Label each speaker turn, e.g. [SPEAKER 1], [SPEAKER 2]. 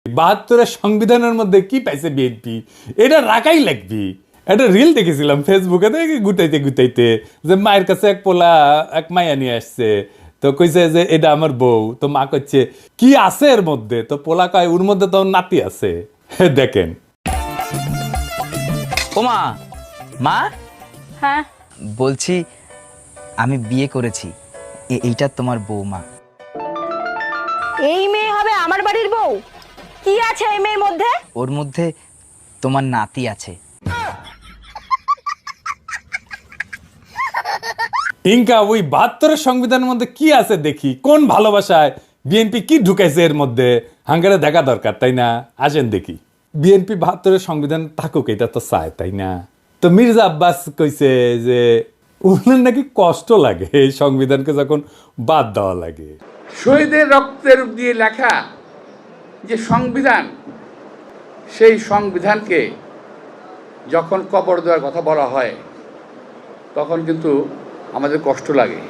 [SPEAKER 1] 72-এর সংবিধানের মধ্যে কি পাইছে বিএনপি, এটা রাখাই লাগবি। একটা রিল দেখেছিলাম ফেসবুকে, দেখি গুতাইতে গুতাইতে যে মায়ের কাছে এক পোলা এক মাইয়া নিয়ে আসছে, তো কইছে যে এটা আমার বউ, তো মা কইছে কি আছে এর মধ্যে, তো পোলা কয় ওর মধ্যে তো নাতি আছে। দেখেন।
[SPEAKER 2] ওমা, মা
[SPEAKER 3] হ্যাঁ,
[SPEAKER 2] বলছি আমি বিয়ে করেছি, এইটা তোমার বৌমা।
[SPEAKER 3] এই মেয়ে হবে আমার বাড়ির বউ? কি আছে এই মেয়ের মধ্যে?
[SPEAKER 2] ওর মধ্যে তোমার নাতি আছে।
[SPEAKER 1] ইনকা ওই 72-এর সংবিধানের মধ্যে কি আছে দেখি, কোন ভালোবাসায় বিএনপি কি ঢুকাইছে এর মধ্যে, হাঙ্গারে দেখা দরকার, তাই না? আসেন দেখি। বিএনপি 72-এর সংবিধান থাকুক, এটা তো চায়, তাই না? তো মির্জা আব্বাস কইছে যে ওনার নাকি কষ্ট লাগে এই সংবিধানকে যখন বাদ দেওয়া লাগে।
[SPEAKER 4] শহীদের রক্তের দিয়ে লেখা যে সংবিধান, সেই সংবিধানকে যখন কবর দেওয়ার কথা বলা হয় তখন কিন্তু আমাদের কষ্ট লাগে।